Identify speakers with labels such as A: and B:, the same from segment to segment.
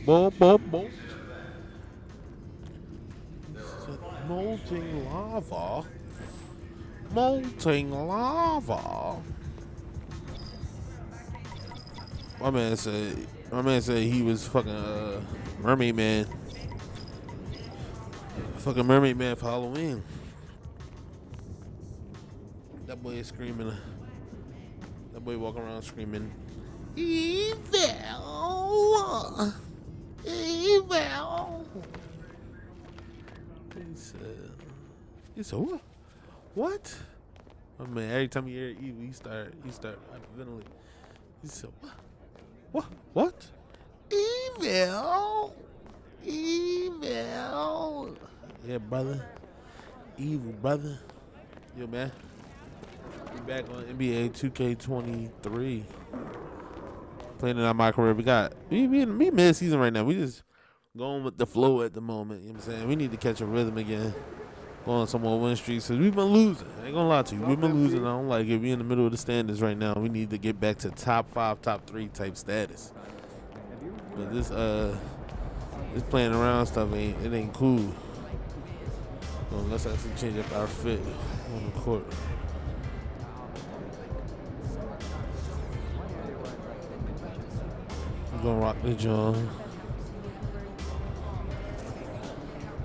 A: Boom, boom, boom. Molten lava. Molten lava. My man said he was fucking mermaid man. Fucking mermaid man for Halloween. That boy is screaming. That boy walking around screaming, evil, evil. He said what? What? Oh man, every time you hear evil, he start hyperventilating. He said what? What? Evil, evil. Yeah, brother. Evil, brother. Yo, man. We back on NBA 2K23. Playing it on my career. We mid-season right now. We just going with the flow at the moment. You know what I'm saying? We need to catch a rhythm again. Go on some more win streaks. Because we've been losing. I ain't going to lie to you. We've been losing. I don't like it. We in the middle of the standings right now. We need to get back to top 5, top 3 type status. But this playing around stuff ain't cool. So let's actually change up our fit on the court. We're gonna rock the John.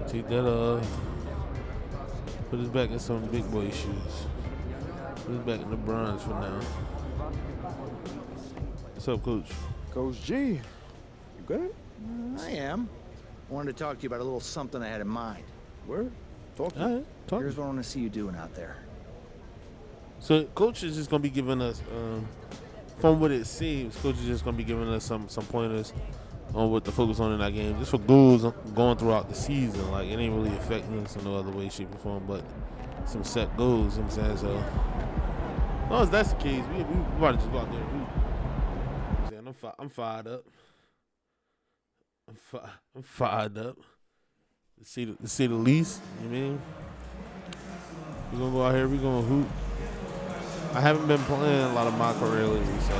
A: Take that off. Put us back in some big boy shoes. Put us back in the bronze for now. What's up, Coach?
B: Coach G, you good?
C: I am. Wanted to talk to you about a little something I had in mind.
B: Where? Talk to
A: All
B: me.
A: right, talk.
C: Here's what I want to see you doing out there.
A: So, Coach is just gonna be giving us, from what it seems, Coach is just gonna be giving us some pointers on what to focus on in our game, just for goals going throughout the season. Like, it ain't really affecting us in no other way, shape, or form, but some set goals. You know what I'm saying? So, as long as that's the case, we about to just go out there and do. You know what I'm saying? I'm fired up. I'm fired up. To say the least. You know what I mean? We're gonna go out here. We're gonna hoop. I haven't been playing a lot of my career lately, so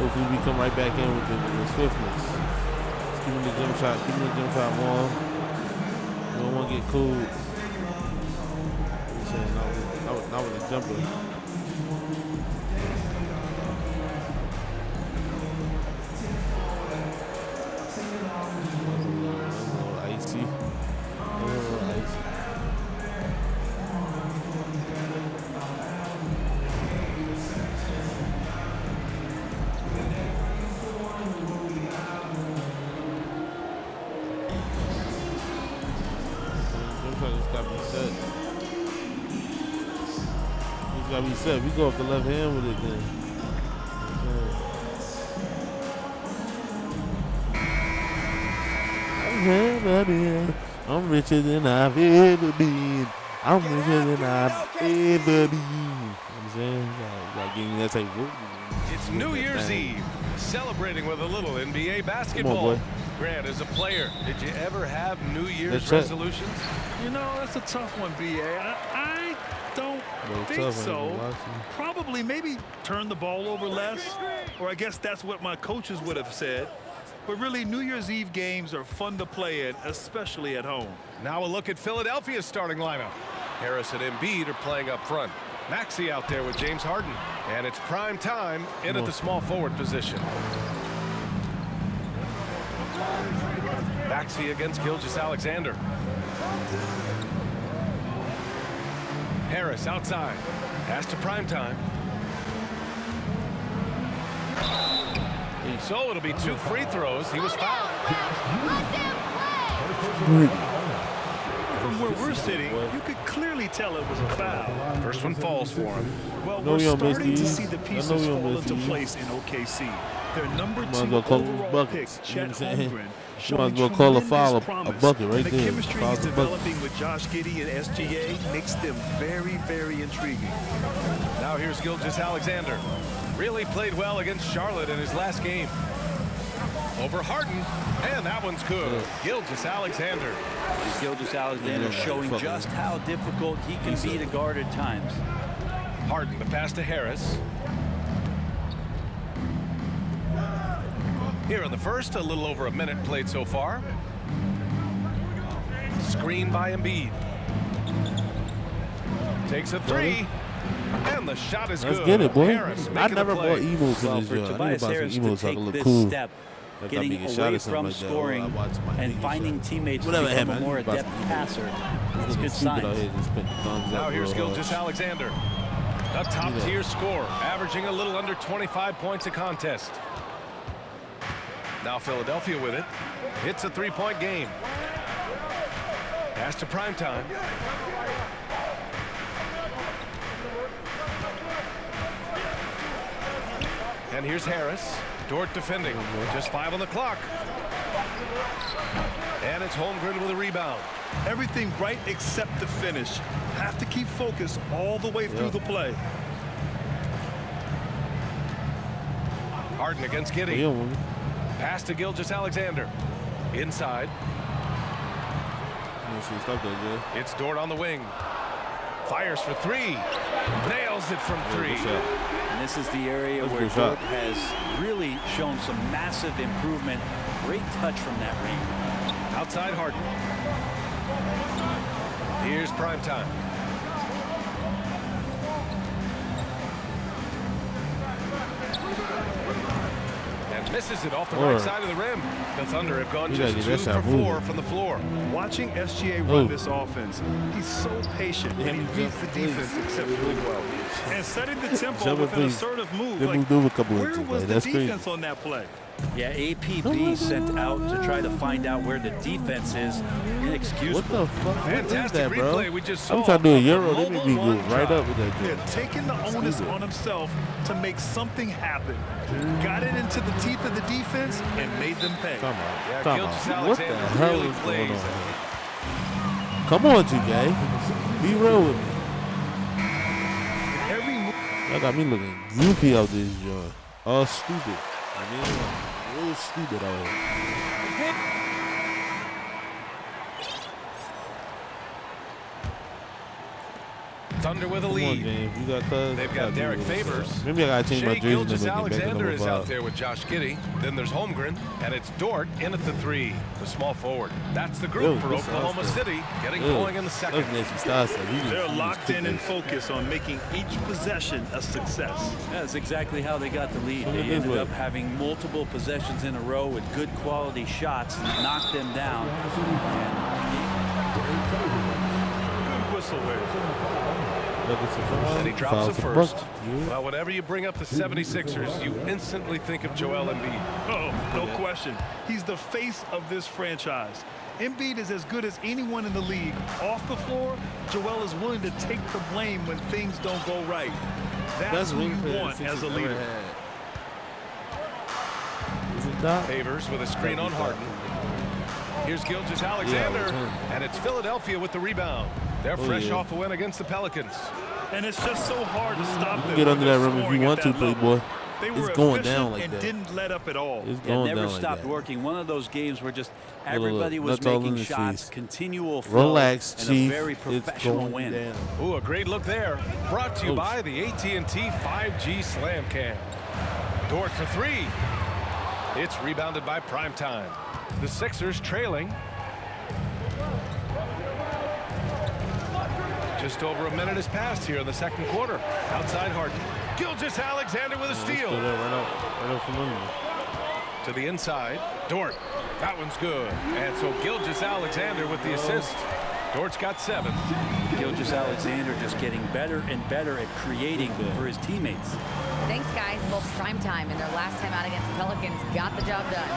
A: hopefully we come right back in with the swiftness. Just keeping the jump shot warm. We don't want to get cold. I'm saying not with the jumper. Icy. Gotta be set. We go off the left hand with it then. I'm richer than I've ever been. I'm richer than I've ever been. You know what I'm saying? You gotta give me that type of work.
D: It's New Year's Eve, celebrating with a little NBA basketball.
A: Come on, boy.
D: Grant, as a player, did you ever have New Year's resolutions?
E: You know, that's a tough one, B.A. I don't think so. Probably maybe turn the ball over less, or I guess that's what my coaches would have said. But really, New Year's Eve games are fun to play in, especially at home.
D: Now a look at Philadelphia's starting lineup. Harris and Embiid are playing up front. Maxey out there with James Harden. And it's prime time in at the small forward position. Maxey against Gilgeous-Alexander. Harris outside. Pass to prime time. So it'll be 2 free throws. He was fouled.
E: From where we're sitting, you could clearly tell it was a foul.
D: First one falls for him.
E: Well, we're starting to see the pieces fall into place in OKC. Their number 2 overall pick, Chet Holmgren, showing tremendous promise.
A: bucket right
E: the
A: there.
E: chemistry he's developing with Josh Giddey and SGA makes them very, very intriguing.
D: Now here's Gilgeous-Alexander. Really played well against Charlotte in his last game. Over Harden, and that one's good. Gilgeous-Alexander.
F: Gilgeous-Alexander showing just how difficult he can be to guard at times.
D: Harden, the pass to Harris. Here in the first, a little over a minute played so far. Screen by Embiid. Takes a three. And the shot is good.
A: Let's get it, boy.
D: Harris
A: I never bought emotes
F: Well,
A: in this
F: for
A: joint. I need
F: Tobias
A: to buy some
F: Harris to
A: emotes so I
F: take
A: can look
F: this
A: cool.
F: step,
A: If I
F: getting
A: make a shot
F: away
A: or something
F: from
A: like that,
F: scoring
A: or I watch my
F: and
A: nigga
F: finding
A: shot.
F: teammates to
A: Whatever
F: become a
A: happened,
F: more
A: I need to buy
F: adept
A: some emotes.
F: passer. That's
A: Looking
F: good
A: stupid out
F: signs.
A: here, just putting the thumbs
D: Now
A: up
D: here's
A: real
D: Gilgeous
A: hard.
D: Alexander. A top-tier scorer, averaging a little under 25 points a contest. Now Philadelphia with it. It's a three-point game. Pass to Primetime. And here's Harris. Dort defending. Just 5 on the clock. And it's Holmgren with a rebound.
E: Everything right except the finish. Have to keep focused all the way through the play.
D: Harden against Giddey. Pass to Gilgeous Alexander. Inside. It's Dort on the wing. Fires for three. Nails it from three.
F: And this is the area where Dort has really shown some massive improvement. Great touch from that range.
D: Outside Harden. Here's Primetime. And misses it off the right side of the rim. The Thunder have gone just 2 for 4 from the floor.
E: Watching SGA run this offense, he's so patient and he reads the defense exceptionally well. And setting the tempo with an assertive move. Like, where was the defense on that play?
F: Yeah, APB sent out to try to find out where the defense is. Inexcusable.
A: What the fuck?
D: Fantastic
A: What is that, bro?
D: replay we just saw.
A: I'm trying to do a Euro. They made me go right up with that
E: Yeah,
A: joint.
E: taking the onus on himself to make something happen. Got it into the teeth of the defense and made them pay.
A: Come on.
D: Yeah,
A: Come
D: Gilgeous
A: on. What the
D: Alexander
A: hell
D: really
A: is going
D: plays.
A: on? Come on, 2K. Be real with me.
E: Every move.
A: That got me looking goofy out this joint. All stupid. I mean, real stupid out here.
D: Thunder with a
A: Come on,
D: lead.
A: James. You got cuz.
D: They've got Derek Favors.
A: Maybe I gotta change my
D: Shea
A: jersey
D: Gilgeous
A: number and get back to
D: Alexander
A: number
D: is out
A: 5.
D: there with Josh Giddey. Then there's Holmgren, and it's Dort in at the 3, the small forward. That's the group for Oklahoma City, getting going in the second.
E: They're locked in and focused on making each possession a success.
F: That's exactly how they got the lead. They ended up having multiple possessions in a row with good quality shots, knocked them down.
E: Whistle wave.
D: And he drops it first. Well, whenever you bring up the 76ers, you instantly think of Joel Embiid.
E: Oh, no question. He's the face of this franchise. Embiid is as good as anyone in the league. Off the floor, Joel is willing to take the blame when things don't go right. That's who you want as a leader.
D: Favors with a screen on Harden. Here's Gilgeous Alexander, and it's Philadelphia with the rebound. They're fresh off a win against the Pelicans.
E: And it's just so hard to stop them.
A: Get under that rim if you want to, Playboy.
E: They were
A: It's going down like
E: and
A: that.
E: didn't let up at all.
A: It's going
F: never
A: down like
F: stopped
A: that.
F: working. One of those games where just everybody was
A: Nuts all in
F: making
A: his
F: shots,
A: face.
F: continual flow,
A: Relax,
F: and
A: Chief.
F: a very
A: It's
F: professional
A: going
F: win.
A: down.
D: Ooh, a great look there. Brought to you by the AT&T 5G Slam Cam. Dort for 3. It's rebounded by Primetime. The Sixers trailing. Just over a minute has passed here in the second quarter. Outside Harden. Gilgeous Alexander with a steal. To the inside. Dort. That one's good. And so Gilgeous Alexander with the assist. Dort's got 7.
F: Gilgeous Alexander just getting better and better at creating for his teammates.
G: Thanks, guys. Both Primetime and their last time out against the Pelicans got the job done.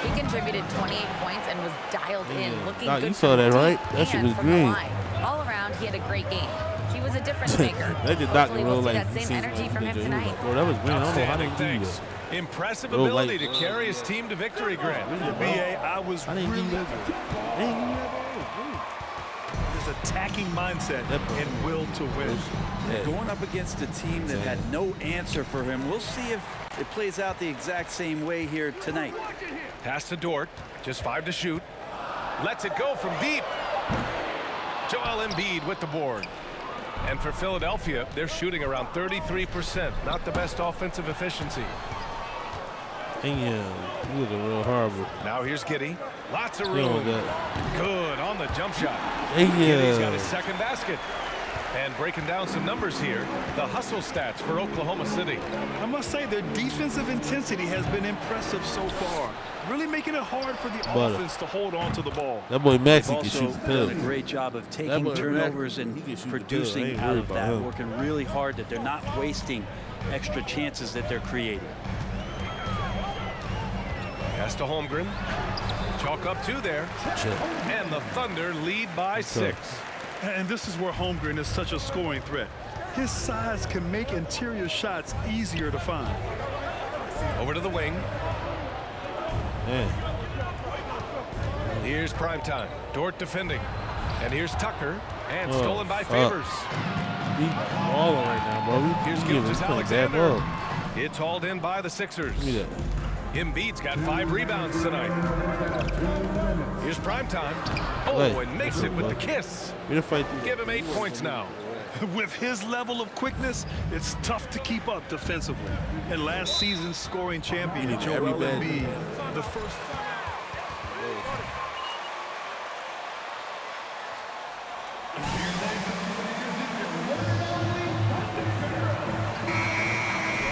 G: He contributed 28 points and was dialed in, looking good.
A: You saw that, right? That shit was green.
G: All around, he had a great game. He was a difference maker.
A: That just knocked
G: Hopefully
A: me real
G: we'll see
A: like
G: that same energy from him tonight.
A: Bro, that was green. I don't know how they
D: Outstanding,
A: do
D: thanks.
A: that.
D: Impressive
A: Real
D: ability
A: light.
D: to carry his team to victory, Grant.
E: BA, I was
A: I didn't
E: really
A: do that.
E: his attacking mindset and will to win.
F: Going up against a team that had no answer for him. We'll see if it plays out the exact same way here tonight.
D: Pass to Dort. Just 5 to shoot. Lets it go from deep. Joel Embiid with the board. And for Philadelphia, they're shooting around 33%. Not the best offensive efficiency.
A: Damn, he looking real horrible.
D: Now here's Giddey. Lots of
A: He don't
D: room.
A: got-
D: Good on the jump shot.
A: Damn.
D: Giddey's got his second basket. And breaking down some numbers here, the hustle stats for Oklahoma City.
E: I must say their defensive intensity has been impressive so far. Really making it hard for the offense to hold on to the ball.
A: That boy Maxie
F: They've
A: can
F: also
A: shoot the
F: done a
A: pill.
F: great job of
A: That
F: taking
A: boy
F: turnovers
A: Max,
F: and
A: he can shoot the pill. I
F: producing
A: ain't
F: out
A: worried
F: of
A: about
F: that,
A: him.
F: working really hard that they're not wasting extra chances that they're creating.
D: Pass to Holmgren. Chalk up 2 there.
A: Chill.
D: And the Thunder lead by 6.
E: And this is where Holmgren is such a scoring threat. His size can make interior shots easier to find.
D: Over to the wing.
A: Man.
D: Here's Primetime. Dort defending. And here's Tucker. And
A: Oh,
D: stolen by
A: fuck.
D: Favors.
A: He balling right now, bro.
D: Here's
A: He
D: Gilgeous
A: playing bad
D: Alexander.
A: ball.
D: It's hauled in by the Sixers.
A: Give me that.
D: Embiid's got 5 rebounds tonight. Here's Primetime. Oh,
A: Hey.
D: and makes it with the kiss.
A: We done fight.
D: Give him 8 points now.
E: With his level of quickness, it's tough to keep up defensively. And last season's scoring champion,
A: need
E: Joel
A: every bad-
E: Embiid, the first.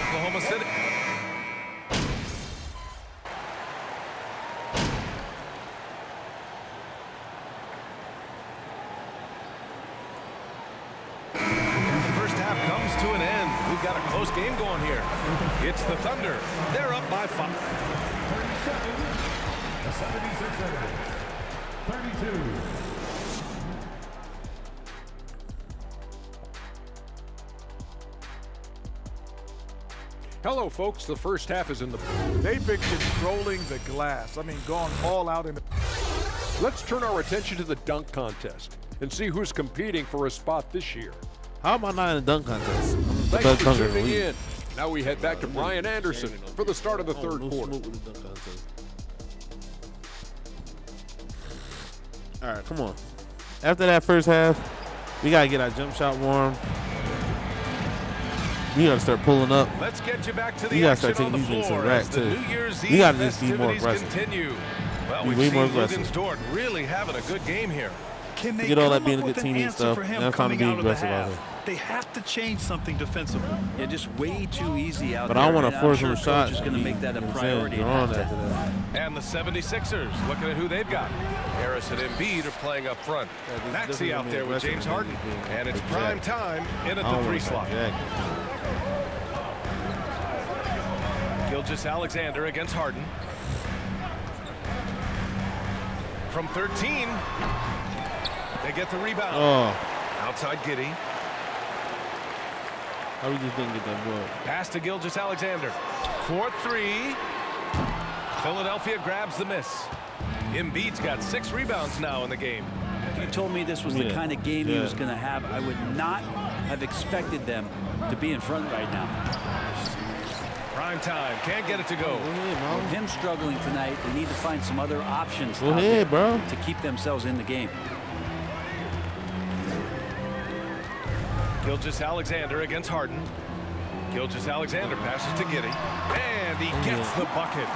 D: Oklahoma City. The first half comes to an end. We've got a close game going here. It's the Thunder. They're up by 5.
H: 32.
B: Hello, folks. The first half is in the. They've been controlling the glass. I mean, gone all out in the. Let's turn our attention to the dunk contest and see who's competing for a spot this year.
A: How am I not in a dunk contest? I'm the
B: Thanks
A: best
B: for
A: dunker in the
B: tuning
A: league.
B: in. Now we head back to Brian Anderson for the start of the third
A: No
B: quarter.
A: smoke with the dunk contest. All right, come on. After that first half, we gotta get our jump shot warm. We gotta start pulling up.
D: Let's get you back to the
A: You gotta
D: action
A: start
D: on the
A: taking these things to
D: floor
A: the rack,
D: as the
A: too.
D: New Year's
A: You
D: Eve
A: gotta just be more
D: festivities
A: aggressive.
D: continue. Well,
A: Be
D: we've
A: way more
D: seen
A: aggressive.
D: Lugens Dort really having a good game here.
E: Can they
A: Forget all
E: come
A: that being
E: up
A: a
E: with
A: good
E: an
A: team and
E: answer
A: stuff.
E: for him
A: Now it's time to
E: coming
A: be
E: out of the
A: aggressive out
E: half?
A: here.
E: They have to change something defensively.
F: Yeah, just way too easy out
A: But
F: there.
A: I don't want
F: and
A: to
F: I'm
A: force
F: sure
A: him a
F: coach
A: shot.
F: is going to make that a
A: You know what I'm saying?
F: priority.
A: You're
F: at
A: on
F: halftime.
A: after that.
D: And the 76ers, looking at who they've got. Harris and Embiid are playing up front.
A: this
D: Maxey
A: definitely
D: out there with
A: aggressive
D: James
A: than
D: Harden.
A: he's being
D: And it's
A: big
D: prime
A: jack.
D: time in at
A: I
D: the
A: don't
D: 3
A: want
D: slot.
A: that
D: Gilgeous Alexander against Harden. From 13, they get the rebound.
A: Oh,
D: Outside Giddey.
A: how we just didn't get that ball?
D: Pass to Gilgeous Alexander. 4-3. Philadelphia grabs the miss. Embiid's got 6 rebounds now in the game.
F: If you told me this was the
A: Yeah.
F: kind of game he
A: Yeah.
F: was going to have, I would not have expected them to be in front right now.
D: Prime time. Can't get it to go.
A: Go ahead, Mom.
F: With him struggling tonight, they need to find some other options
A: Go
F: out
A: ahead,
F: there
A: bro.
F: to keep themselves in the game.
D: Gilgeous Alexander against Harden. Gilgeous Alexander passes to Giddey. And he gets the bucket.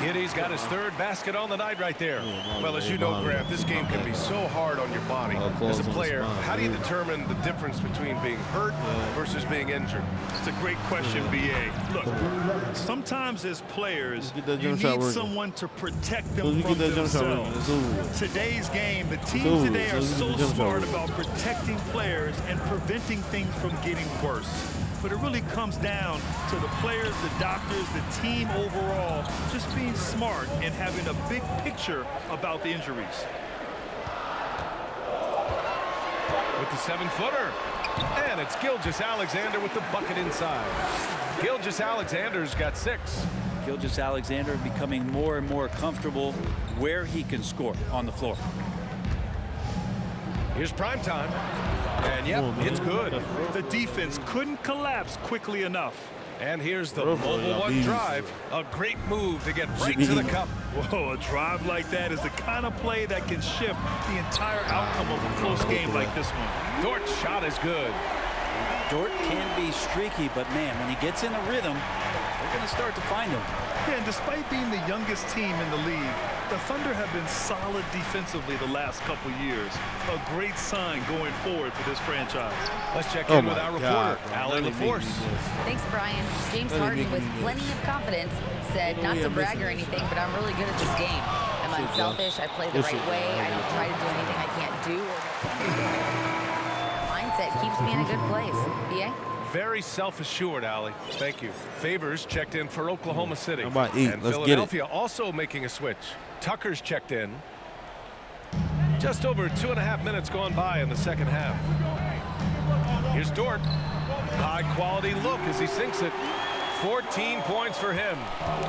D: Giddey's got his 3rd basket on the night right there. Well, as you know, Grant, this game can be so hard on your body. As a player, how do you determine the difference between being hurt versus being injured?
E: It's a great question, BA. Look, sometimes as players,
A: get that
E: you
A: jump shot
E: need
A: working.
E: someone to protect them
A: As soon as you
E: from
A: get that jump shot working,
E: themselves.
A: it's over.
E: Today's game, the teams
A: over.
E: today
A: As
E: are
A: soon as you
E: so
A: get the jump shot
E: smart
A: working.
E: about protecting players and preventing things from getting worse. But it really comes down to the players, the doctors, the team overall, just being smart and having a big picture about the injuries.
D: With the 7-footer. And it's Gilgeous Alexander with the bucket inside. Gilgeous Alexander's got 6.
F: Gilgeous Alexander becoming more and more comfortable where he can score on the floor.
D: Here's prime time. And yep, it's good.
E: The defense couldn't collapse quickly enough.
D: And here's the
A: Bro,
D: mobile
A: y'all
D: one
A: bees.
D: drive. A great move to get right to the cup.
E: Whoa, a drive like that is the kind of play that can shift the entire outcome of a close game like this one.
D: Dort's shot is good.
F: Dort can be streaky, but man, when he gets in a rhythm, they're going to start to find him.
E: Yeah, and despite being the youngest team in the league, the Thunder have been solid defensively the last couple years. A great sign going forward for this franchise.
D: Let's check in with our reporter, Allie LaForce.
G: Than's Brian. James Harden, with plenty of confidence, said not to brag or anything, but I'm really good at this game. I'm unselfish. I play the right way. I don't try to do anything I can't do. Mindset keeps me in a good place. BA?
D: Very self-assured, Allie. Thank you. Favors checked in for Oklahoma City.
A: How about eight?
D: And
A: Let's
D: Philadelphia
A: get it.
D: also making a switch. Tucker's checked in. Just over 2.5 minutes gone by in the second half. Here's Dort. High-quality look as he sinks it. 14 points for him.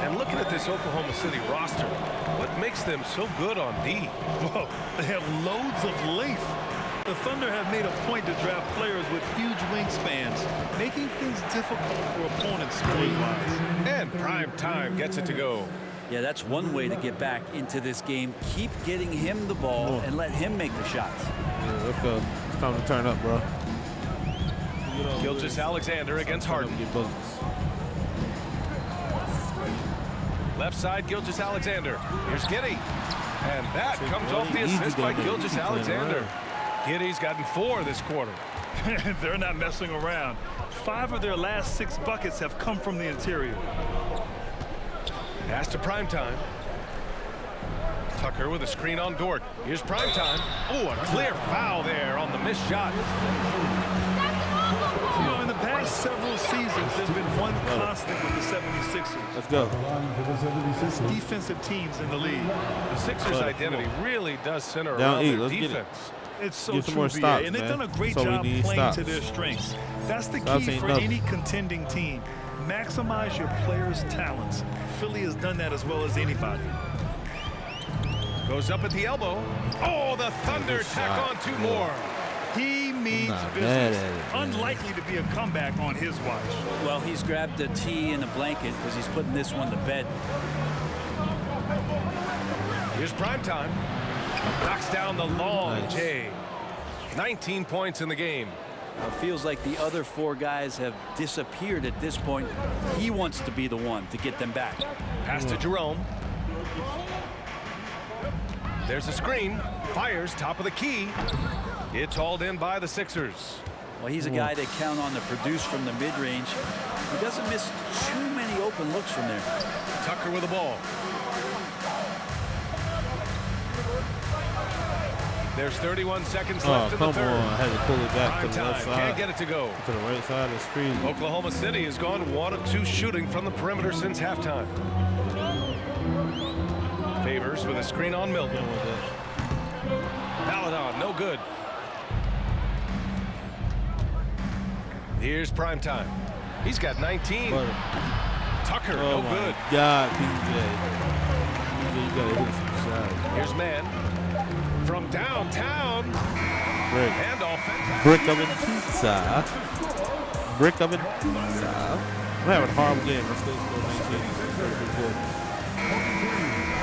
D: And looking at this Oklahoma City roster, what makes them so good on D?
E: Well, they have loads of length. The Thunder have made a point to draft players with huge wingspans, making things difficult for opponents scoring-wise.
D: And Prime Time gets it to go.
F: Yeah, that's one way to get back into this game. Keep getting him the ball and let him make the shots.
A: Yeah, let's go. It's time to turn up, bro.
D: Gilgeous Alexander against Harden.
A: Get buckets.
D: Left side, Gilgeous Alexander. Here's Giddey. And that comes off the assist by Gilgeous Alexander. Giddey's gotten 4 this quarter.
E: They're not messing around. 5 of their last 6 buckets have come from the interior.
D: Pass to Primetime. Tucker with a screen on Dort. Here's Primetime. Oh, a clear foul there on the missed shot.
E: You know, in the past several seasons, there's been one constant with the 76ers.
A: Let's go.
E: Defensive teams in the league.
D: The Sixers' identity really does center
A: Down
D: around
A: eight.
D: their
A: Let's get it.
D: defense.
E: It's so
A: Get some
E: true,
A: more
E: BA,
A: stops,
E: and they've
A: man.
E: done a great
A: That's all we
E: job
A: need,
E: playing
A: stops.
E: to their strengths. That's the
A: Stops
E: key
A: ain't
E: for
A: nothing.
E: any contending team. Maximize your players' talents. Philly has done that as well as anybody.
D: Goes up at the elbow. Oh, the Thunder tack on 2 more.
E: He means
A: Not bad
E: business.
A: at it, man.
E: Unlikely to be a comeback on his watch.
F: Well, he's grabbed a tee and a blanket because he's putting this one to bed.
D: Here's Primetime. Knocks down the long
A: Nice.
D: J. 19 points in the game.
F: It feels like the other 4 guys have disappeared at this point. He wants to be the one to get them back.
D: Pass to Jerome. There's a screen. Fires top of the key. It's hauled in by the Sixers.
F: Well, he's a guy they count on to produce from the mid-range. He doesn't miss too many open looks from there.
D: Tucker with the ball. There's 31 seconds
A: Oh,
D: left in the
A: come
D: third.
A: on. I had to pull it back to the
D: Primetime
A: left
D: can't
A: side.
D: get it to go.
A: To the right side of the screen.
D: Oklahoma City has gone 1 of 2 shooting from the perimeter since halftime. Favors with a screen on Milton.
A: Done with that.
D: Baladon, no good. Here's Primetime. He's got 19.
A: Butter.
D: Tucker,
A: Oh
D: no
A: my
D: good.
A: God, PJ. PJ, you gotta hit some shots.
D: Here's Man. From downtown.
A: Brick.
D: And offense.
A: Brick oven pizza. Brick oven pizza. We're having a horrible game. Let's go 19.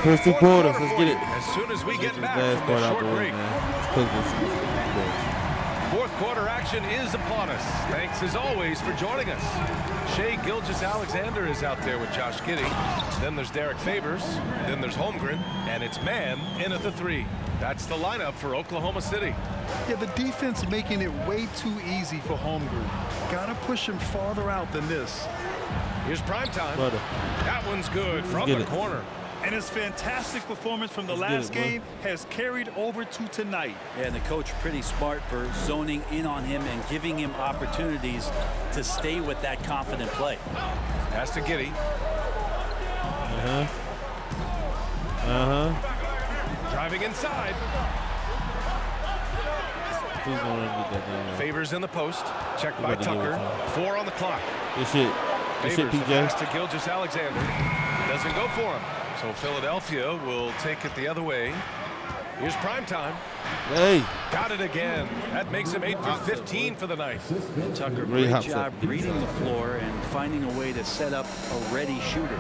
A: First 2 quarters. Let's get it.
D: As soon as we get back
A: Last
D: from
A: part
D: the
A: out
D: short
A: the way,
D: break.
A: man. Let's cook this.
D: Fourth quarter action is upon us. Thanks as always for joining us. Shai Gilgeous-Alexander is out there with Josh Giddey. Then there's Derek Favors. Then there's Holmgren. And it's Man in at the 3. That's the lineup for Oklahoma City.
E: Yeah, the defense making it way too easy for Holmgren. Gotta push him farther out than this.
D: Here's Primetime.
A: Butter.
D: That one's good from
A: get
D: the
A: it.
D: corner.
E: And his fantastic performance from the last
A: get it,
E: game has carried over to tonight.
F: Yeah, and the coach pretty smart for zoning in on him and giving him opportunities to stay with that confident play.
D: Pass to Giddey. Driving inside.
A: Who's gonna get that down?
D: Favors in the post. Checked by
A: about to give it
D: Tucker.
A: to him.
D: 4 on the clock.
A: Good shit. Good shit,
D: Favors the pass
A: PJ.
D: to Gilgeous-Alexander. Doesn't go for him. So Philadelphia will take it the other way. Here's Primetime.
A: Hey.
D: Got it again. That makes him 8 for 15 for the night.
F: Tucker,
A: Great
F: great
A: hop
F: job
A: set.
F: reading the floor and finding a way to set up a ready shooter.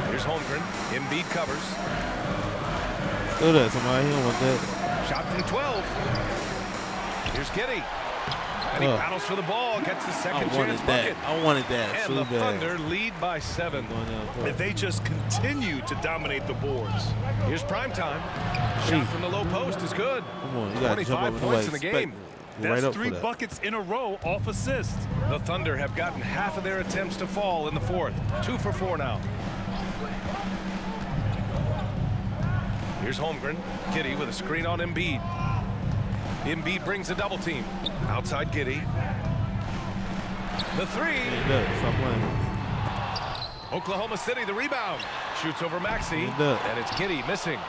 D: Here's Holmgren. Embiid covers.
A: Throw that, somebody. He don't want that.
D: Shot from 12. Here's Giddey. And he battles for the ball, gets the second chance bucket.
A: I wanted that.
D: And
A: so
D: the
A: bad.
D: Thunder lead by 7.
E: If they just continue to dominate the boards.
D: Here's primetime. Shot from the low post is good.
A: Come on, you gotta jump
D: 25
A: up
D: points in the game.
E: That's
A: right
E: 3 buckets in a row off assist.
D: The Thunder have gotten half of their attempts to fall in the 4th. 2 for 4 now. Here's Holmgren. Giddey with a screen on Embiid. Embiid brings a double team. Outside Giddey. The 3. Oklahoma City the rebound. Shoots over Maxey. And it's Giddey missing.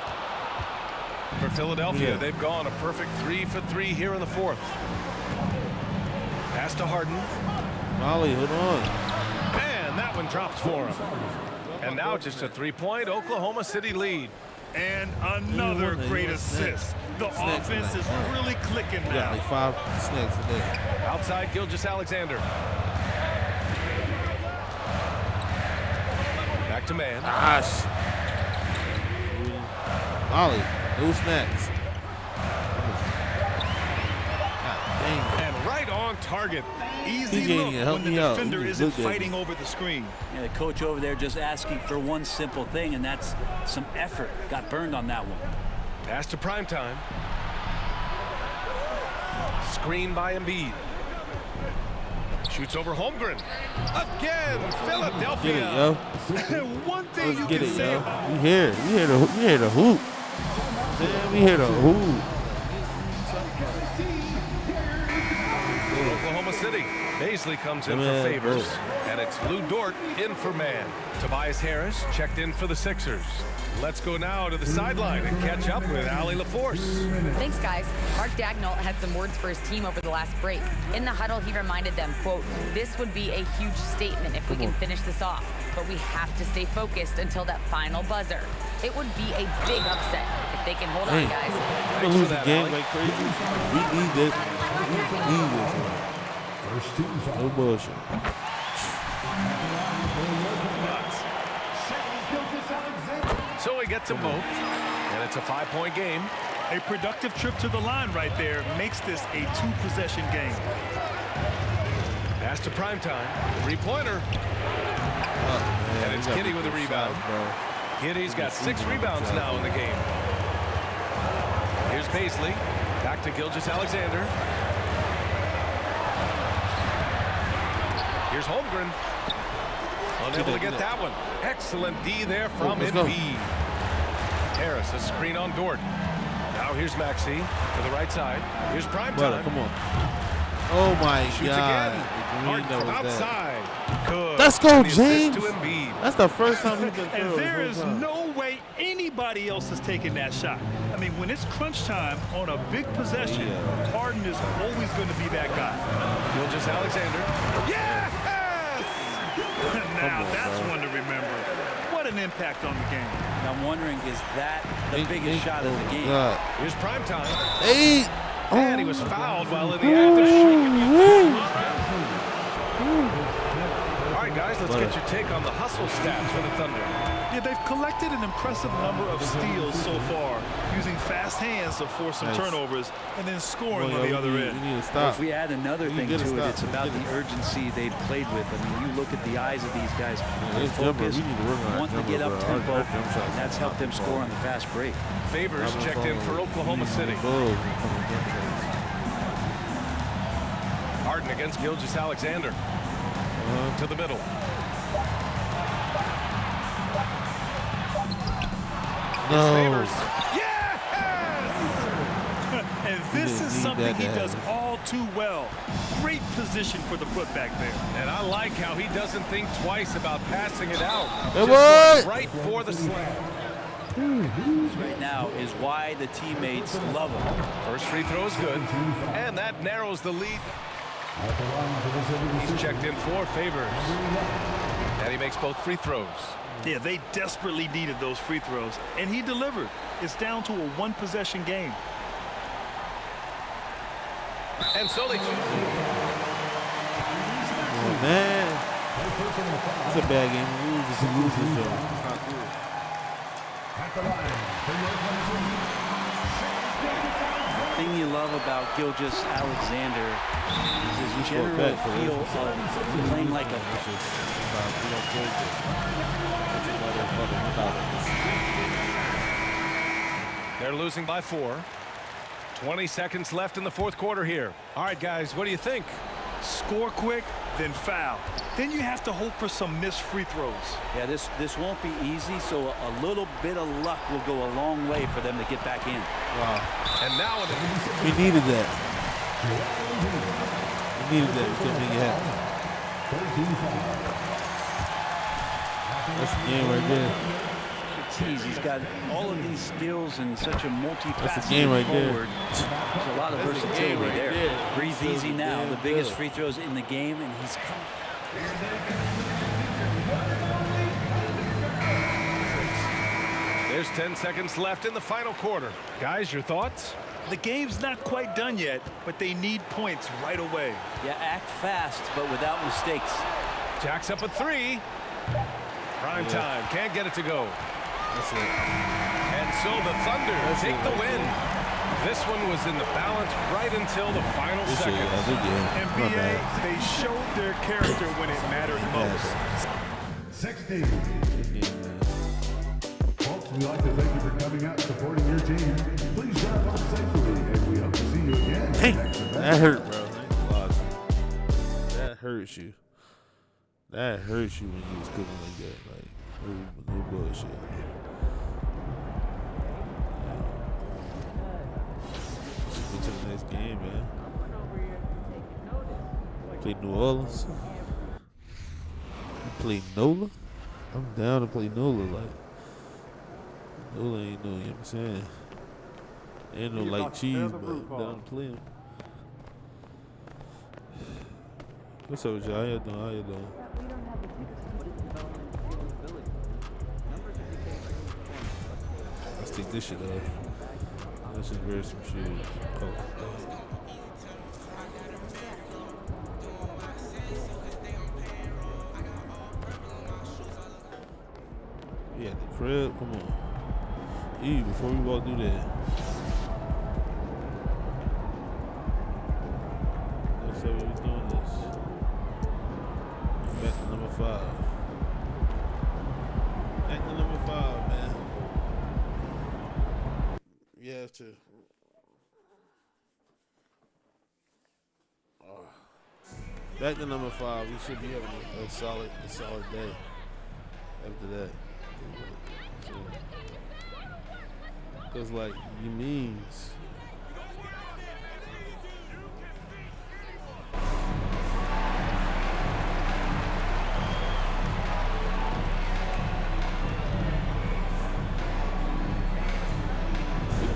D: For Philadelphia, they've gone a perfect 3 for 3 here in the 4th. Pass to Harden.
A: Molly, hold on.
D: And that one drops for him. And now just a 3-point Oklahoma City lead.
E: And another great assist. The offense is really clicking now.
A: Yeah, like 5 snacks a day.
D: Outside Gilgeous-Alexander. Back to man.
A: Gosh. Molly, no snacks. God dang.
D: And right on target.
E: Easy look when the defender isn't fighting over the screen.
F: Yeah, the coach over there just asking for one simple thing, and that's some effort. Got burned on that one.
D: Pass to primetime. Screen by Embiid. Shoots over Holmgren. Again, Philadelphia.
A: Get it, yo.
E: One thing you can say.
A: We here the hoop. Man, we here the hoop.
D: Oklahoma City. Baisley comes in for Favors. And it's Lou Dort in for man. Tobias Harris checked in for the Sixers. Let's go now to the sideline and catch up with Allie LaForce.
G: Thanks, guys. Mark Dagnall had some words for his team over the last break. In the huddle, he reminded them, quote, "This would be a huge statement if we can finish this off, but we have to stay focused until that final buzzer. It would be a big upset if they can hold on, guys."
A: We're lose the game like crazy. We need this. We need this. No bullshit.
D: So he gets them both, and it's a 5-point game.
E: A productive trip to the line right there makes this a 2-possession game.
D: Pass to primetime. 3-pointer. And it's Giddey with a rebound. Giddey's got 6 rebounds now in the game. Here's Baisley. Back to Gilgeous-Alexander. Here's Holmgren. Unable to get that one. Excellent D there from Embiid. Harris, a screen on Dort. Now here's Maxey to the right side. Here's primetime.
A: Come on. Oh my
D: Shoots
A: God.
D: again. Harden from outside. Good.
A: Let's go,
D: The assist
A: James.
D: to Embiid.
A: That's the first time he's been
E: And there is no way anybody else is taking that shot. I mean, when it's crunch time on a big possession, Harden is always going to be that guy.
D: Gilgeous-Alexander. Yes!
E: Now that's one to remember. What an impact on the game.
F: I'm wondering, is that the biggest shot of the game?
D: Here's primetime.
A: 8.
D: And he was fouled while in the act of shooting. All right, guys, let's get your take on the hustle stats for the Thunder.
E: Yeah, they've collected an impressive number of steals so far, using fast hands to force some turnovers and then scoring on the other end.
F: Well, if we add another thing to it, it's about the urgency they've played with. I mean, you look at the eyes of these guys, they're focused, wanting to get up tempo, and that's helped them score on the fast break.
D: Favors checked in for Oklahoma City. Harden against Gilgeous-Alexander. To the middle.
A: No.
D: Yes!
E: And this is something he does all too well. Great position for the putback there.
D: And I like how he doesn't think twice about passing it out.
A: It
D: Just right for the slam.
F: Right now is why the teammates love him.
D: First free throw is good. And that narrows the lead. He's checked in for Favors. And he makes both free throws.
E: Yeah, they desperately needed those free throws, and he delivered. It's down to a 1-possession game.
D: And so they choose.
A: Oh, man. It's a bad game. It's a losing job. It's not good.
F: The thing you love about Gilgeous Alexander is his general feel of playing like a
D: They're losing by 4. 20 seconds left in the fourth quarter here. All right, guys, what do you think?
E: Score quick, then foul. Then you have to hope for some missed free throws.
F: Yeah, this won't be easy, so a little bit of luck will go a long way for them to get back in.
A: Wow.
D: And now
A: we needed that. We needed that. We couldn't make it happen. That's the game right there.
F: He's got all of these skills and such a multifaceted
A: game right
F: forward. There's a lot of versatility
A: right there.
F: Breathe easy now. The biggest free throws in the game, and he's coming.
D: There's 10 seconds left in the final quarter. Guys, your thoughts?
E: The game's not quite done yet, but they need points right away.
F: Yeah, act fast, but without mistakes.
D: Jack's up a 3. Prime time. Can't get it to go.
A: That's it.
D: And so the Thunder take the win. This one was in the balance right until the final seconds.
E: NBA, they showed their character when it mattered most.
H: 16. Folks, we'd like to thank you for coming out and supporting your team. Please drive on safely, and we hope to see you again.
A: Hey, that hurt, bro. That hurts you. That hurts you when you was cooking like that. Like, no bullshit. To the next game, man. Play New Orleans. You play NOLA? I'm down to play NOLA. Like, NOLA ain't no, you know what I'm saying? Ain't no like cheese, but I'm down to play him. What's up with y'all? How you doing? How you doing? Let's take this shit off. Let's just wear some shoes. Oh. Yeah, the crib. Come on. E, before we walk through there. Let's say we was doing this. Back to number 5. Back to number 5, man. You have to. Back to number 5. We should be having a solid day after that. Because, like, you means.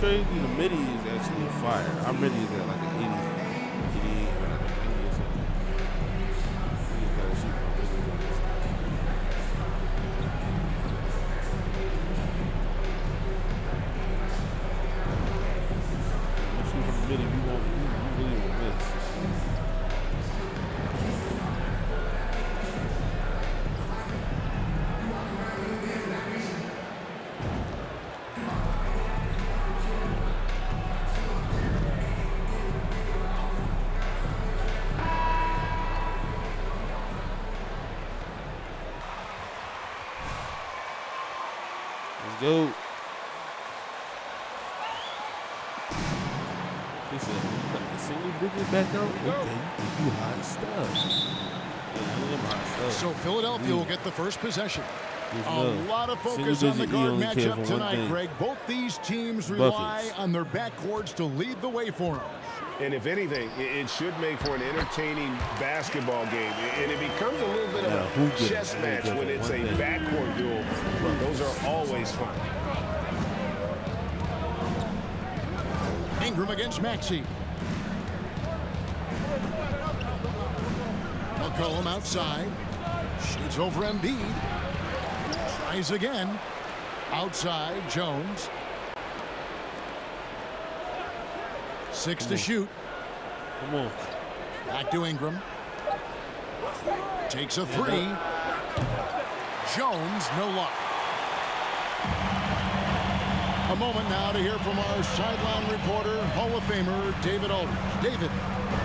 A: Crazy, the midi is actually fire. Our midi is at like an 80, 88 or like an 80 or something. We just gotta shoot my business on this. When we shoot from the midi, we really won't miss. Let's go. He said, the single digit back out? Okay, you hot stuff. Yeah,
I: so Philadelphia will get the first possession. A lot of focus
A: single
I: on the guard
A: digit
I: matchup tonight, Greg. Both these teams rely on their backcourts to lead the way for them.
J: And if anything, it should make for an entertaining basketball game. And it becomes a little bit of a chess match when it's a backcourt duel. Those are always fun.
I: Ingram against Maxey. McCollum outside. Shoots over Embiid. Tries again. Outside, Jones. 6 to shoot.
A: Come on.
I: Back to Ingram. Takes a 3. Jones, no luck. A moment now to hear from our sideline reporter, Hall of Famer David Aldridge. David.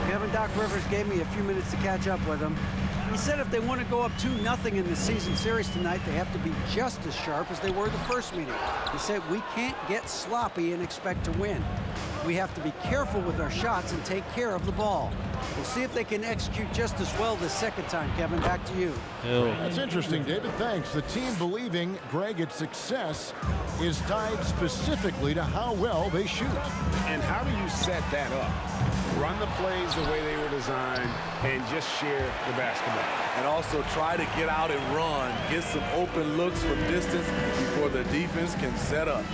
K: Kevin Doc Rivers gave me a few minutes to catch up with him. He said if they want to go up 2-0 in the season series tonight, they have to be just as sharp as they were the first meeting. He said we can't get sloppy and expect to win. We have to be careful with our shots and take care of the ball. We'll see if they can execute just as well this second time. Kevin, back to you.
I: That's interesting, David. Thanks. The team believing, Greg, its success is tied specifically to how well they shoot.
J: And how do you set that up? Run the plays the way they were designed and just share the basketball.
L: And also try to get out and run, get some open looks from distance before the defense can set up.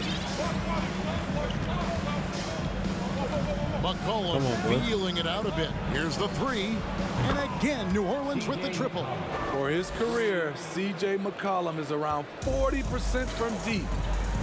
I: McCollum feeling it out a bit. Here's the three. And again, New Orleans with the triple.
L: For his career, C.J. McCollum is around 40% from deep.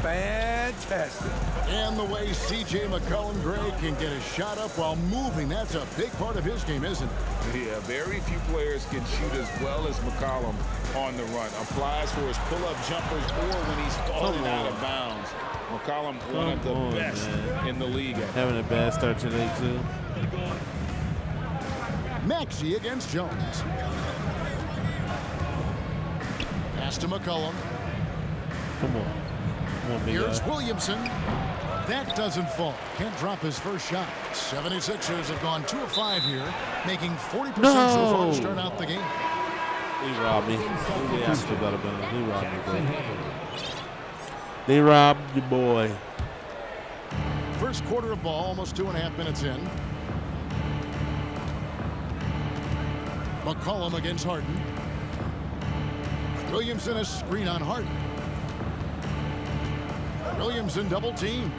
L: Fantastic.
I: And the way C.J. McCollum, Greg, can get a shot up while moving, that's a big part of his game, isn't it?
J: Yeah, very few players can shoot as well as McCollum on the run. Applies for his pull-up jumpers or when he's falling out of bounds. McCollum, one of the best in the league.
A: Having a bad start today, too.
I: Maxey against Jones. Pass to McCollum.
A: Come on.
I: Here's Williamson. That doesn't fall. Can't drop his first shot. 76ers have gone 2 of 5 here, making 40% so far to start out the game.
A: He robbed me. He asked about a ball. He robbed me, boy. They robbed the boy.
I: First quarter of ball, almost 2.5 minutes in. McCollum against Harden. Williamson a screen on Harden. Williamson double team.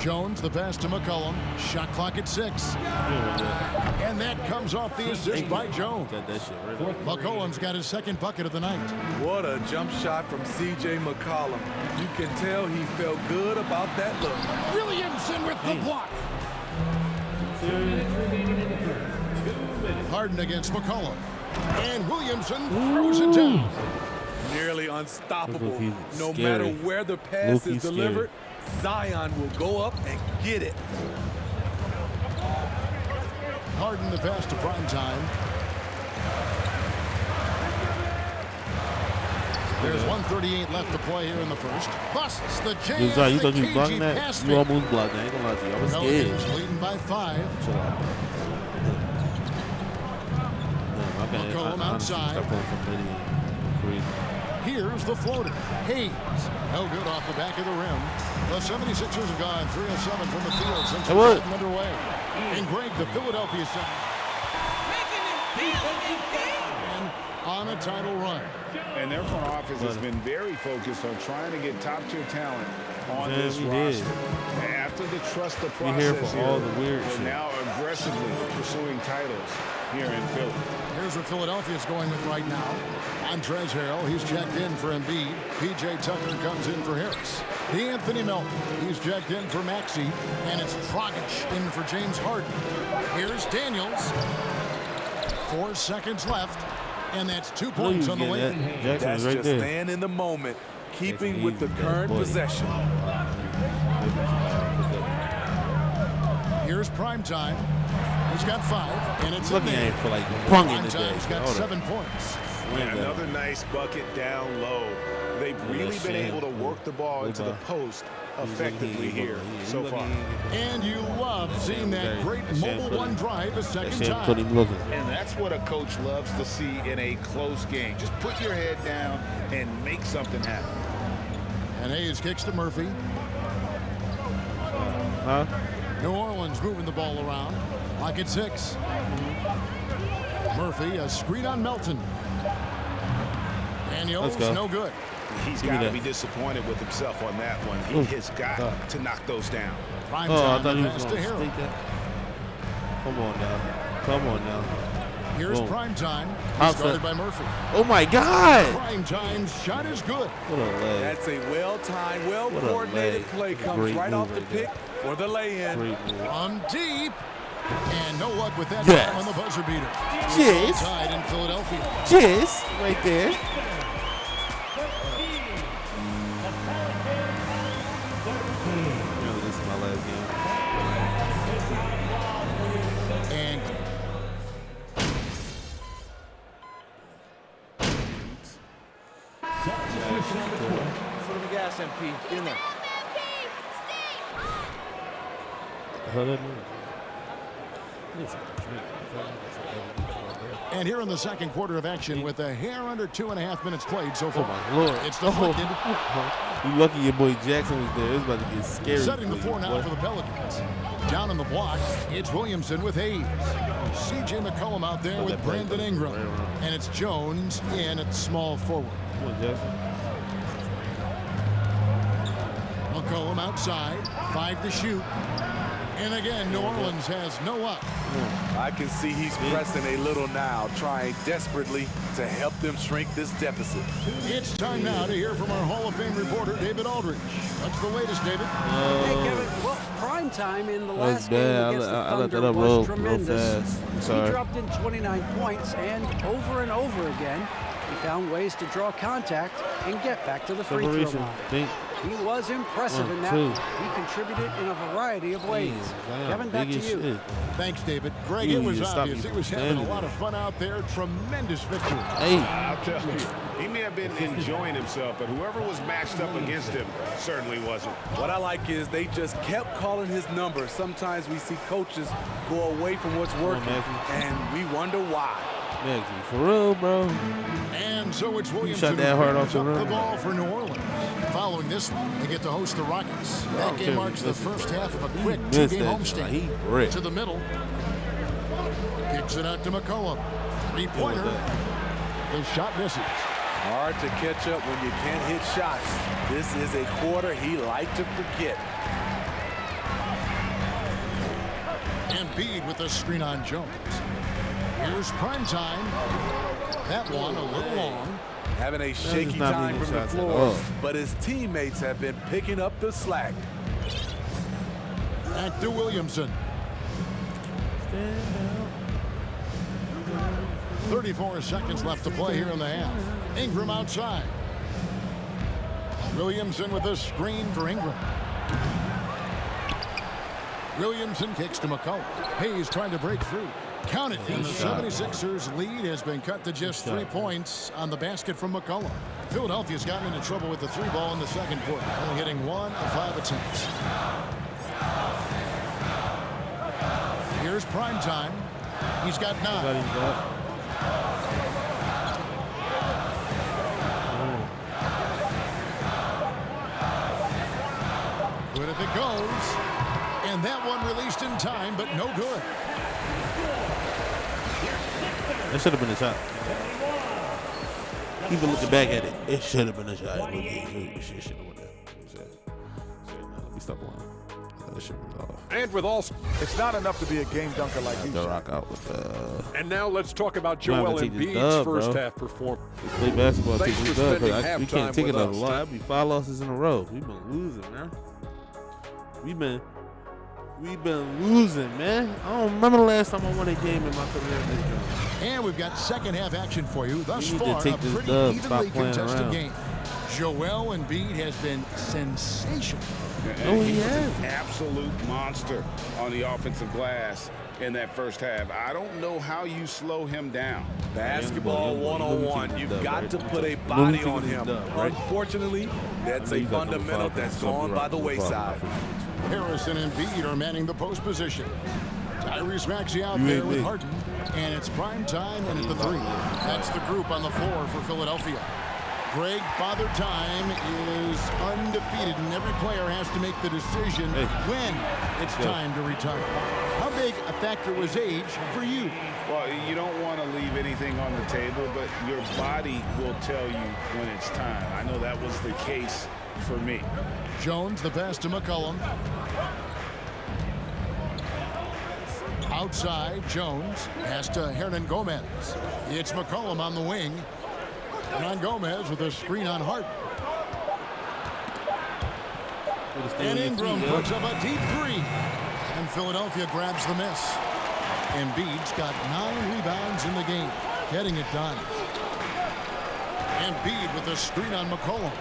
I: Jones the pass to McCollum. Shot clock at 6. And that comes off the assist by Jones. McCollum's got his second bucket of the night.
L: What a jump shot from C.J. McCollum. You can tell he felt good about that look.
I: Williamson with the block. Harden against McCollum. And Williamson throws it down.
L: Nearly unstoppable. No matter where the pass is delivered, Zion will go up and get it.
I: Harden the pass to Primetime. There's 1:38 left to play here in the first. Busts the jam.
A: You thought you was blocking that? You almost blocked that. I ain't gonna lie to you. I was scared.
I: Leading by 5. McCollum outside. Here's the floater. Hayes. No good off the back of the rim. The 76ers have gone 3 of 7 from the field since the game underway. And Greg, the Philadelphia side, on a title run.
J: And their front office has been very focused on trying to get top-tier talent on this roster. After the trust the process
A: here, all the weird
J: they're
A: shit.
J: now aggressively pursuing titles here in Philly.
I: Here's what Philadelphia's going with right now. Montrezl Harrell, he's checked in for Embiid. P.J. Tucker comes in for Harris. Anthony Melton, he's checked in for Maxey. And it's Dragic in for James Harden. Here's Daniels. 4 seconds left. And that's 2 points on the way.
L: That's right just there. Staying in the moment, keeping with the current possession.
I: Here's Primetime. He's got 5, and it's
A: looking at him for like bunging today.
I: He's got 7 points.
J: And another nice bucket down low. They've really been able to work the ball into the post effectively here so far.
I: And you love seeing that great mobile one drive a second time.
J: And that's what a coach loves to see in a close game. Just put your head down and make something happen.
I: And Hayes kicks to Murphy. New Orleans moving the ball around. Like at 6. Murphy, a screen on Melton. Daniels, no good.
J: He's got to be disappointed with himself on that one. He has got to knock those down.
A: I thought he was going to stick that. Come on now. Come on now.
I: Here's Primetime. He's guarded by Murphy.
A: Oh, my God.
I: Primetime's shot is good.
A: What a leg.
L: That's a well-timed, well-coordinated play. Comes right off the pick for the lay-in.
I: From deep. And no luck with that time on the buzzer beater.
A: Cheers.
I: Tied in Philadelphia.
A: Cheers. Right there.
H: position on the court.
C: Foot of the gas, MP. Get in there.
I: And here in the second quarter of action with a hair under 2.5 minutes played so far.
A: Oh, my Lord.
I: It's deflected.
A: You lucky your boy Jackson was there. It's about to get scary.
I: Setting the floor now for the Pelicans. Down on the block, it's Williamson with Hayes. C.J. McCollum out there with Brandon Ingram. And it's Jones in at small forward.
A: Come on, Jackson.
I: McCollum outside, 5 to shoot. And again, New Orleans has no up.
L: I can see he's pressing a little now, trying desperately to help them shrink this deficit.
I: It's time now to hear from our Hall of Fame reporter, David Aldridge. What's the latest, David?
K: Hey, Kevin. Well, prime time in the last game against the
A: I let that
K: Thunder
A: up
K: was
A: real
K: tremendous.
A: fast.
K: He dropped in 29 points, and over again, he found ways to draw contact and get back to the free throw line. He was impressive in that. He contributed in a variety of ways. Kevin, back to you.
I: Thanks, David. Greg, it was obvious. He was having a lot of fun out there. Tremendous victory.
J: I'll tell you, he may have been enjoying himself, but whoever was matched up against him certainly wasn't.
L: What I like is they just kept calling his number. Sometimes we see coaches go away from what's working, and we wonder why.
A: Maggie, for real, bro.
I: And so it's Williamson
A: who picks
I: up the ball for New Orleans. Following this one, they get to host the Rockets. That game marks the first half of a quick 2-game homestand. To the middle. Kicks it out to McCollum. Three-pointer. The shot misses.
L: Hard to catch up when you can't hit shots. This is a quarter he liked to forget.
I: Embiid with the screen on Jones. Here's prime time. That one a little long.
L: Having a shaky time from the floor, but his teammates have been picking up the slack.
I: Back to Williamson. 34 seconds left to play here in the half. Ingram outside. Williamson with a screen for Ingram. Williamson kicks to McCollum. Hayes trying to break through. Count it. And the 76ers lead has been cut to just 3 points on the basket from McCollum. Philadelphia's gotten into trouble with the 3-ball in the second quarter, only hitting 1 of 5 attempts. Here's prime time. He's got 9. Good if it goes. And that one released in time, but no good.
A: That should have been a shot. Even looking back at it, it should have been a shot. It should have went there. Let me stop lying. That should have been off.
B: And with all, it's not enough to be a game dunker like you.
A: Rock out with
B: And now let's talk about Joel Embiid's first half performance.
A: Play basketball, take this dub. We can't take another
B: us.
A: loss. That'd be 5 losses in a row. We've been losing, man. We've been losing, man. I don't remember the last time I won a game in my career in this game.
I: And we've got second half action for you. Thus far, a pretty evenly contested game. Joel Embiid has been sensational.
J: And he was an absolute monster on the offensive glass in that first half. I don't know how you slow him down.
L: Basketball one-on-one. You've got to put a body on him. Unfortunately, that's a fundamental that's gone by the wayside.
I: Harris and Embiid are manning the post position. Tyrese Maxey out there with Harden. And it's prime time and at the 3. That's the group on the floor for Philadelphia. Greg, Father Time is undefeated, and every player has to make the decision when it's time to retire. How big a factor was age for you?
J: Well, you don't want to leave anything on the table, but your body will tell you when it's time. I know that was the case for me.
I: Jones, the pass to McCollum. Outside, Jones, pass to Hernan Gomez. It's McCollum on the wing. And Gomez with a screen on Hart. And Ingram puts up a deep 3. And Philadelphia grabs the miss. Embiid's got 9 rebounds in the game, getting it done. Embiid with a screen on McCollum.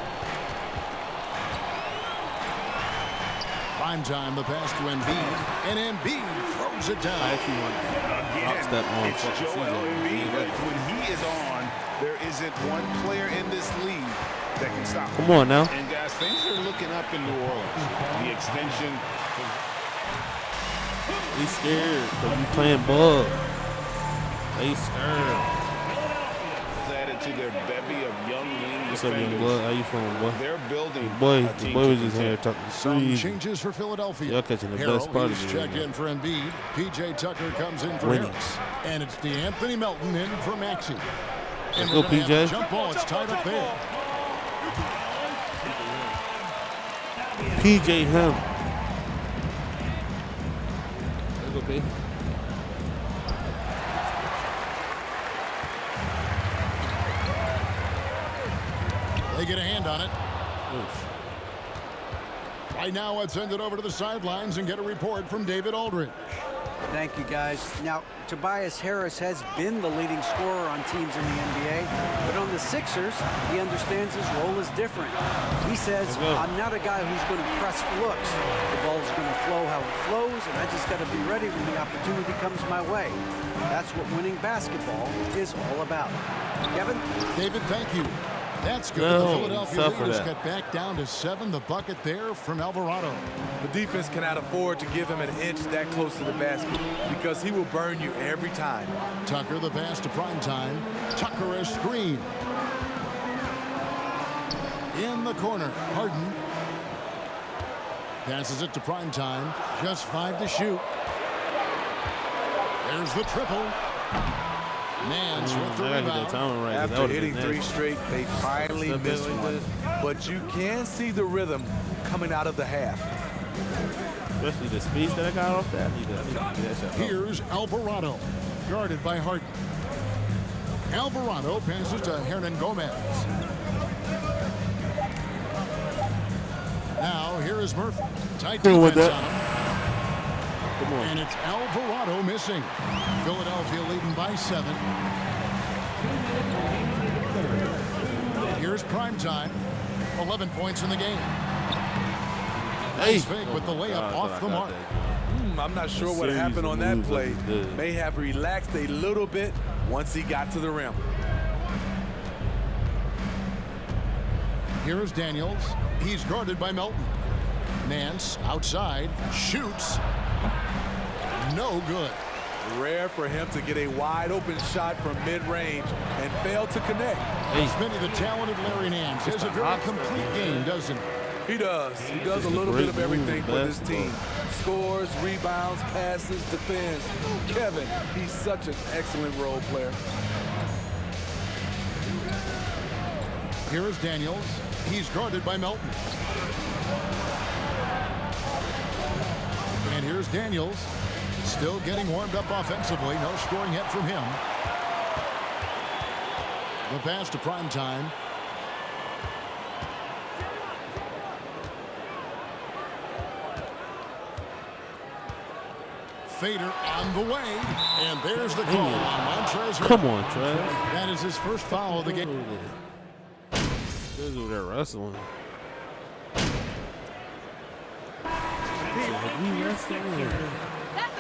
I: Prime time, the pass to Embiid. And Embiid throws it down.
J: Again, it's Joel Embiid, but when he is on, there isn't one player in this league that can stop.
A: Come on now.
J: And guys, things are looking up in New Orleans. The extension.
A: They scared because you playing ball. They scared.
J: Added to their bevy of young wing
A: What's up, young blood? How you feeling, boy?
J: They're building.
A: The boy was just here talking.
I: Some changes for Philadelphia.
A: Y'all catching the
I: Harrell,
A: best part of
I: he's
A: it.
I: checked in for Embiid. PJ Tucker comes in for
A: Winning.
I: Harris. And it's Anthony Melton in for Maxey.
A: Let's go, PJ.
I: Jump ball, it's tied up there.
A: PJ him. Let's go, P.
I: They get a hand on it. Right now, let's send it over to the sidelines and get a report from David Aldridge.
K: Thank you, guys. Now, Tobias Harris has been the leading scorer on teams in the NBA, but on the Sixers, he understands his role is different. He says, I'm not a guy who's going to press for looks. The ball's going to flow how it flows, and I just got to be ready when the opportunity comes my way. That's what winning basketball is all about. Kevin?
I: David, thank you. That's good.
A: No,
I: the Philadelphia Eagles
A: that.
I: cut back down to 7. The bucket there from Alvarado.
L: The defense cannot afford to give him an inch that close to the basket because he will burn you every time.
I: Tucker, the pass to Primetime. Tucker, a screen. In the corner, Harden. Passes it to Primetime. Just 5 to shoot. There's the triple. Nance with the rebound.
A: Right.
L: After hitting 3 straight, they finally missed one. But you can see the rhythm coming out of the half.
A: Especially the speed that I got off that. I need to do that shot.
I: Here's Alvarado, guarded by Harden. Alvarado passes to Hernan Gomez. Now here is Murphy. Tight defense on him. And it's Alvarado missing. Philadelphia leading by 7. Here's Primetime. 11 points in the game. Nice fake with the layup off the mark.
L: I'm not sure what happened on that play. May have relaxed a little bit once he got to the rim.
I: Here is Daniels. He's guarded by Melton. Nance outside, shoots. No good.
L: Rare for him to get a wide open shot from mid-range and fail to connect.
I: Smitty, the talented Larry Nance, has a very complete game, doesn't he?
L: He does. He does a little bit of everything for this team. Scores, rebounds, passes, defends. Kevin, he's such an excellent role player.
I: Here is Daniels. He's guarded by Melton. And here's Daniels. Still getting warmed up offensively. No scoring yet from him. The pass to Primetime. Fader on the way. And there's the call on Montrezl.
A: Come on, Trev.
I: That is his first foul of the game.
A: There's over there wrestling. We wrestling here.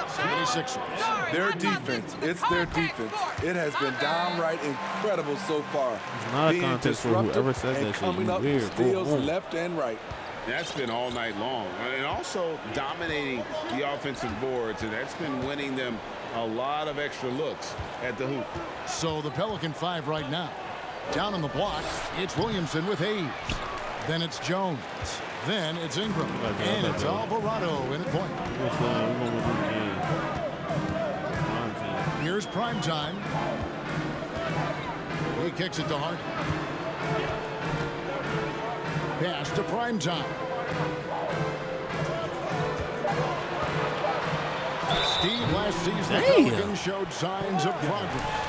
I: 76ers.
L: Their defense, it's their defense. It has been downright incredible so far.
A: It's not a contest for whoever says that shit.
L: Coming up with steals left and right.
J: That's been all night long. And also dominating the offensive boards. And that's been winning them a lot of extra looks at the hoop.
I: So the Pelican 5 right now. Down on the block, it's Williamson with Hayes. Then it's Jones. Then it's Ingram. And it's Alvarado in a point. Here's Primetime. He kicks it to Harden. Pass to Primetime. Steve last season, the Pelicans showed signs of progress.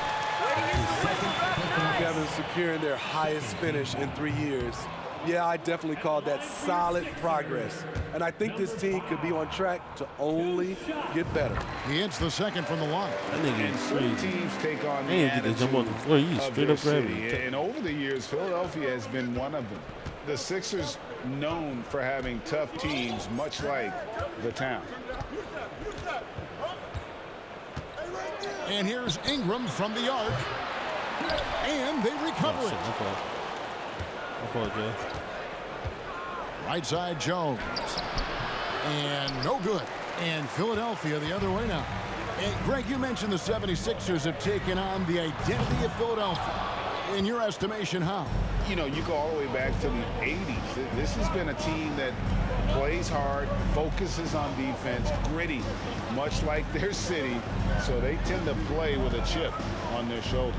L: Kevin securing their highest finish in 3 years. Yeah, I definitely call that solid progress. And I think this team could be on track to only get better.
I: He hits the second from the line.
J: And certain teams take on the attitude of their city. And over the years, Philadelphia has been one of them. The Sixers known for having tough teams, much like the town.
I: And here's Ingram from the arc. And they recover it. Right side Jones. And no good. And Philadelphia the other way now. And Greg, you mentioned the 76ers have taken on the identity of Philadelphia. In your estimation, how?
J: You know, you go all the way back to the 80s. This has been a team that plays hard, focuses on defense, gritty, much like their city. So they tend to play with a chip on their shoulder.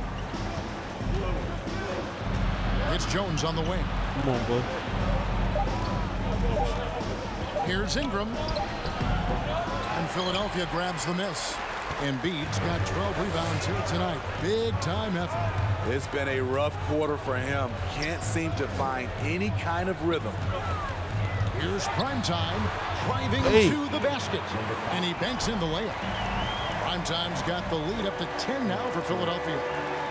I: It's Jones on the wing.
A: Come on, boy.
I: Here's Ingram. And Philadelphia grabs the miss. Embiid's got 12 rebounds here tonight. Big time effort.
L: It's been a rough quarter for him. Can't seem to find any kind of rhythm.
I: Here's Primetime driving to the basket. And he banks in the layup. Primetime's got the lead up to 10 now for Philadelphia.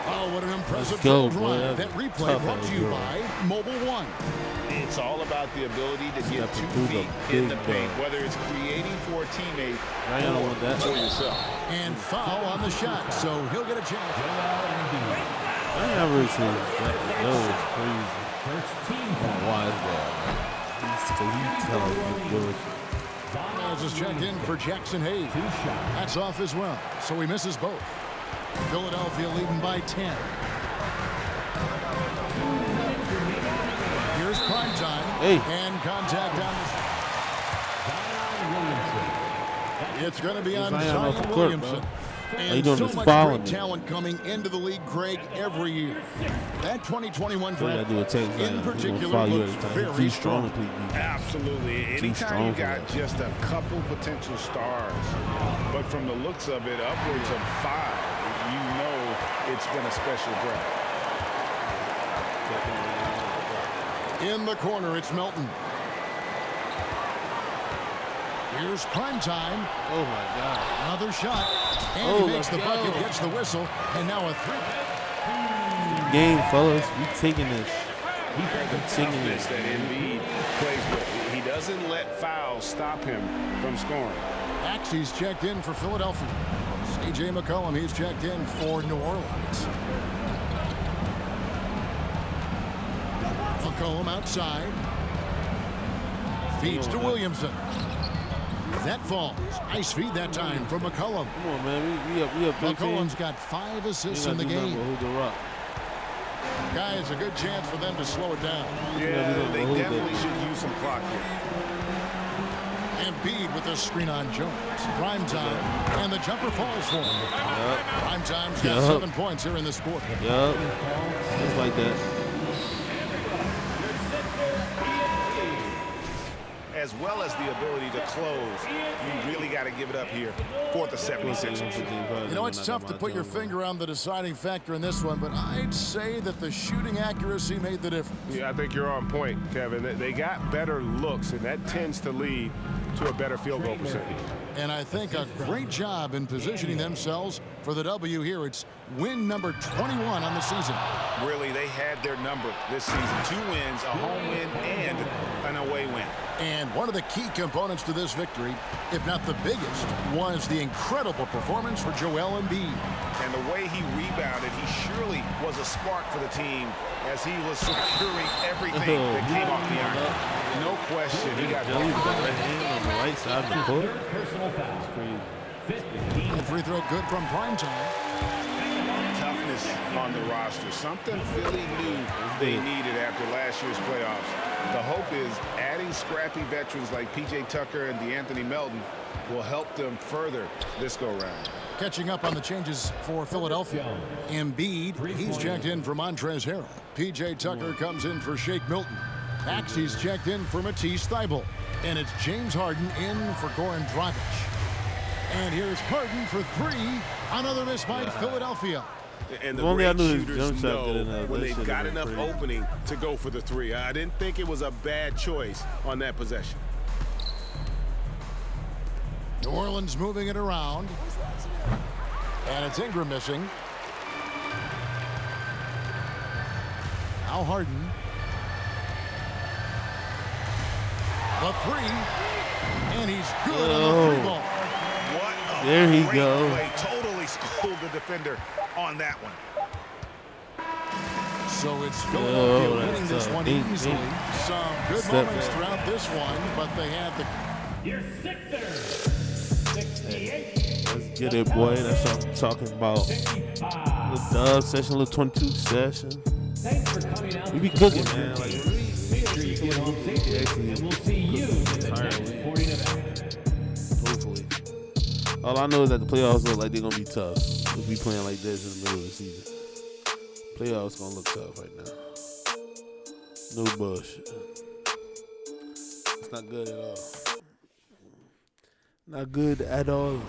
I: Oh, what an impressive drive. That replay brought to you by Mobile One.
J: It's all about the ability to get 2 feet in the paint, whether it's creating for a teammate or for yourself.
I: And foul on the shot, so he'll get a chance.
A: I never seen that. That was crazy. Why is that?
I: As is checked in for Jackson Hayes. That's off as well, so he misses both. Philadelphia leading by 10. Here's Primetime. And contact on the... It's going to be on Zion Williamson. And so much great talent coming into the league, Greg, every year. That 2021 draft in particular looks very strong.
J: Absolutely. Anytime you got just a couple potential stars, but from the looks of it, upwards of 5, you know it's been a special draft.
I: In the corner, it's Melton. Here's Primetime.
A: Oh, my God.
I: Another shot. And he makes the bucket, gets the whistle, and now a 3.
A: Game, fellas. We taking this.
J: Taking this that Embiid plays with. He doesn't let fouls stop him from scoring.
I: Axie's checked in for Philadelphia. C.J. McCollum, he's checked in for New Orleans. McCollum outside. Feeds to Williamson. That falls. Nice feed that time from McCollum.
A: Come on, man. We have
I: McCollum's got 5 assists in the game. Guys, a good chance for them to slow it down.
J: Yeah, they definitely should use some clock here.
I: Embiid with a screen on Jones. Primetime, and the jumper falls for him. Primetime's got 7 points here in this quarter.
A: Yup. Just like that.
J: As well as the ability to close, you really got to give it up here for the 76ers.
I: You know, it's tough to put your finger on the deciding factor in this one, but I'd say that the shooting accuracy made the difference.
M: Yeah, I think you're on point, Kevin. They got better looks, and that tends to lead to a better field goal percentage.
I: And I think a great job in positioning themselves for the W here. It's win number 21 on the season.
J: Really, they had their number this season. 2 wins, a home win, and an away win.
I: And one of the key components to this victory, if not the biggest, was the incredible performance for Joel Embiid.
J: And the way he rebounded, he surely was a spark for the team as he was securing everything that came off the iron. No question, he got
A: on the right side of the court.
I: And free throw good from Primetime.
J: Toughness on the roster, something Philly knew they needed after last year's playoffs. The hope is adding scrappy veterans like P.J. Tucker and DeAnthony Melton will help them further this go-round.
I: Catching up on the changes for Philadelphia. Embiid, he's checked in for Montrezl Harrell. P.J. Tucker comes in for Shake Milton. Maxey's checked in for Matisse Thybulle. And it's James Harden in for Goran Dragic. And here's Harden for 3. Another miss by Philadelphia.
J: And the great shooters know when they've got enough opening to go for the 3. I didn't think it was a bad choice on that possession.
I: New Orleans moving it around. And it's Ingram missing. Now Harden. The 3. And he's good on the 3 ball.
J: What a
A: there he
J: great
A: goes.
J: play. Totally schooled the defender on that one.
I: So it's Philadelphia winning this one easily. Some good moments throughout this one, but they had the...
N: Your Sixers, 68.
A: Let's get it, boy. That's what I'm talking about. Little dub session, little 22 session.
N: Thanks for coming out.
A: We be cooking, man. Like,
N: make sure you get home safely, and we'll see you in the next sporting event.
A: Hopefully. All I know is that the playoffs look like they're going to be tough. We'll be playing like this in the middle of the season. Playoffs going to look tough right now. No bullshit. It's not good at all. Not good at all.